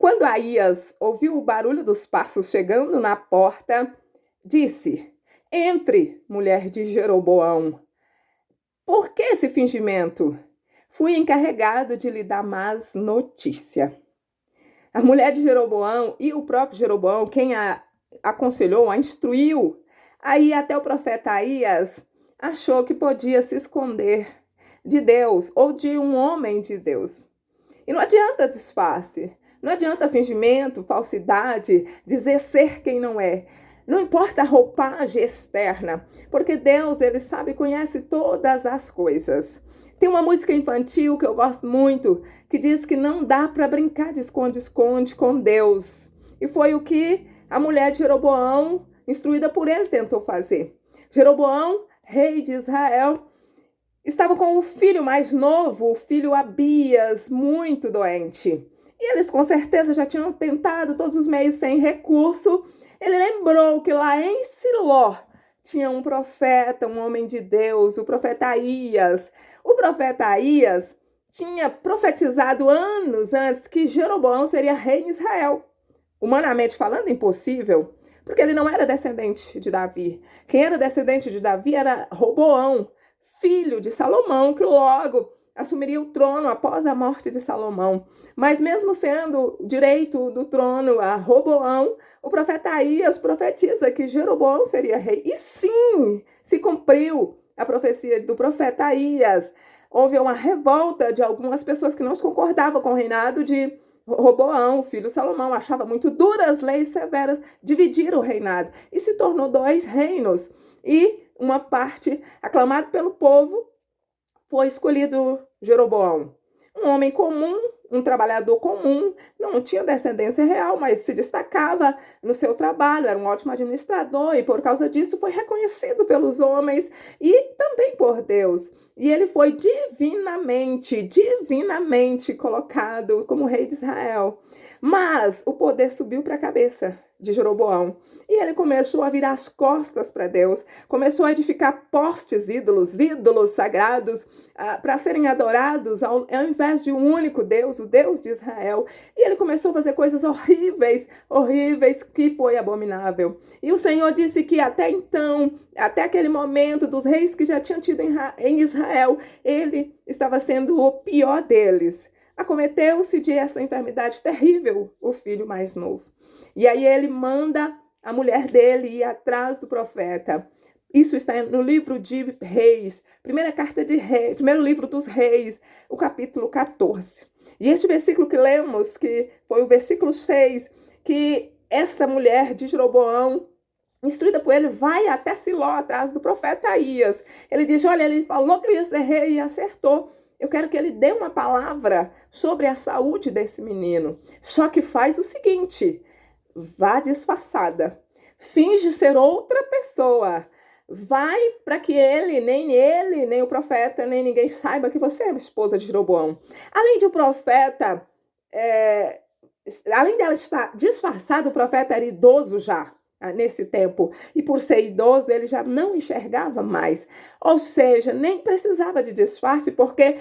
Quando Aías ouviu o barulho dos passos chegando na porta, disse: Entre, mulher de Jeroboão. Por que esse fingimento? Fui encarregado de lhe dar más notícia. A mulher de Jeroboão e o próprio Jeroboão, quem a aconselhou, a instruiu, aí até o profeta Aías achou que podia se esconder de Deus ou de um homem de Deus. E não adianta disfarce, não adianta fingimento, falsidade, dizer ser quem não é. Não importa a roupagem externa, porque Deus, ele sabe e conhece todas as coisas. Tem uma música infantil que eu gosto muito, que diz que não dá para brincar de esconde-esconde com Deus. E foi o que a mulher de Jeroboão, instruída por ele, tentou fazer. Jeroboão, rei de Israel, estava com o filho mais novo, o filho Abias, muito doente. E eles com certeza já tinham tentado todos os meios sem recurso. Ele lembrou que lá em Siló tinha um profeta, um homem de Deus, o profeta Aías. O profeta Aías tinha profetizado anos antes que Jeroboão seria rei em Israel. Humanamente falando, impossível, porque ele não era descendente de Davi. Quem era descendente de Davi era Roboão, filho de Salomão, que logo assumiria o trono após a morte de Salomão. Mas mesmo sendo direito do trono a Roboão, o profeta Aías profetiza que Jeroboão seria rei. E sim, se cumpriu a profecia do profeta Aías. Houve uma revolta de algumas pessoas que não concordavam com o reinado de Roboão, filho de Salomão, achava muito duras leis severas, dividiram o reinado e se tornou 2 reinos. E uma parte, aclamada pelo povo, foi escolhido Jeroboão. Um homem comum, um trabalhador comum, não tinha descendência real, mas se destacava no seu trabalho, era um ótimo administrador e por causa disso foi reconhecido pelos homens e também por Deus. E ele foi divinamente colocado como rei de Israel. Mas o poder subiu para a cabeça de Jeroboão. E ele começou a virar as costas para Deus, começou a edificar postes ídolos sagrados, para serem adorados ao invés de um único Deus, o Deus de Israel. E ele começou a fazer coisas horríveis, que foi abominável. E o Senhor disse que até então, até aquele momento dos reis que já tinham tido em Israel, ele estava sendo o pior deles. Acometeu-se de essa enfermidade terrível, o filho mais novo. E aí ele manda a mulher dele ir atrás do profeta. Isso está no livro de Reis, primeiro livro dos Reis, o capítulo 14. E este versículo que lemos, que foi o versículo 6, que esta mulher de Jeroboão, instruída por ele, vai até Siló, atrás do profeta Aías. Ele diz, olha, ele falou que eu ia ser rei e acertou. Eu quero que ele dê uma palavra sobre a saúde desse menino. Só que faz o seguinte, vá disfarçada. Finge ser outra pessoa. Vai para que ele, nem o profeta, nem ninguém saiba que você é a esposa de Jeroboão. Além de o profeta, além dela estar disfarçada, o profeta era idoso já nesse tempo. E por ser idoso, ele já não enxergava mais. Ou seja, nem precisava de disfarce, porque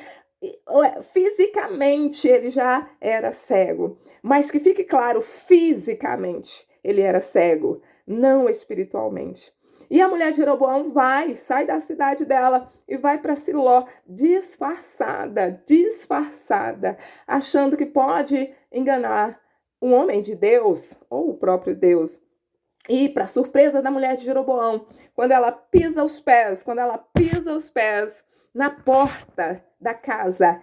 fisicamente ele já era cego. Mas que fique claro, fisicamente ele era cego, não espiritualmente. E a mulher de Jeroboão sai da cidade dela e vai para Siló disfarçada, achando que pode enganar um homem de Deus ou o próprio Deus. E, para surpresa da mulher de Jeroboão, quando ela pisa os pés na porta da casa,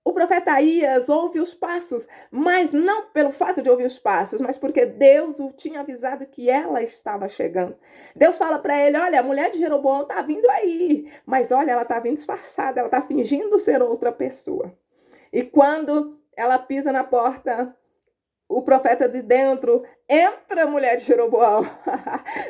o profeta Aías ouve os passos, mas não pelo fato de ouvir os passos, mas porque Deus o tinha avisado que ela estava chegando. Deus fala para ele, olha, a mulher de Jeroboão está vindo aí, mas olha, ela está vindo disfarçada, ela está fingindo ser outra pessoa. E quando ela pisa na porta, o profeta de dentro, entra a mulher de Jeroboão.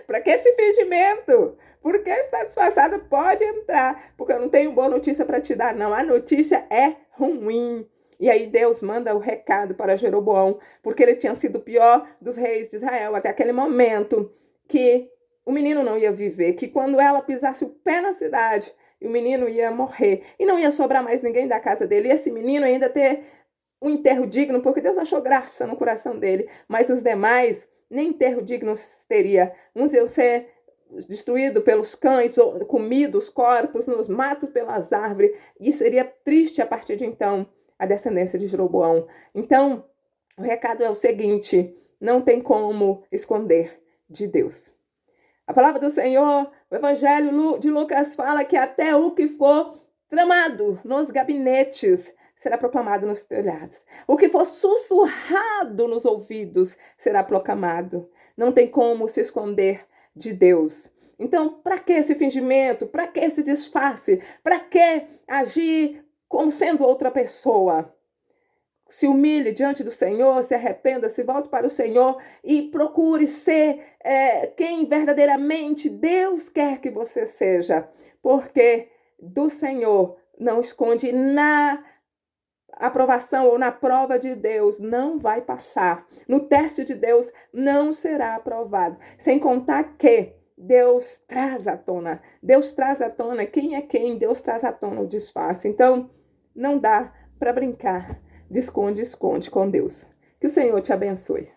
Para que esse fingimento? Porque está disfarçada, pode entrar, porque eu não tenho boa notícia para te dar, não. A notícia é ruim. E aí Deus manda o recado para Jeroboão, porque ele tinha sido o pior dos reis de Israel até aquele momento, que o menino não ia viver, que quando ela pisasse o pé na cidade, o menino ia morrer, e não ia sobrar mais ninguém da casa dele, e esse menino ainda ter um enterro digno, porque Deus achou graça no coração dele, mas os demais nem enterro digno teria. Uns iam ser destruídos pelos cães, ou comidos, os corpos nos matos pelas árvores, e seria triste a partir de então a descendência de Jeroboão. Então, o recado é o seguinte: não tem como esconder de Deus. A palavra do Senhor, o Evangelho de Lucas fala que até o que for tramado nos gabinetes será proclamado nos telhados. O que for sussurrado nos ouvidos será proclamado. Não tem como se esconder de Deus. Então, para que esse fingimento? Para que esse disfarce? Para que agir como sendo outra pessoa? Se humilhe diante do Senhor, se arrependa, se volte para o Senhor e procure ser quem verdadeiramente Deus quer que você seja, porque do Senhor não esconde, na aprovação ou na prova de Deus não vai passar, no teste de Deus não será aprovado, sem contar que Deus traz à tona quem é quem, Deus traz à tona o disfarce. Então, não dá para brincar de esconde com Deus. Que o Senhor te abençoe.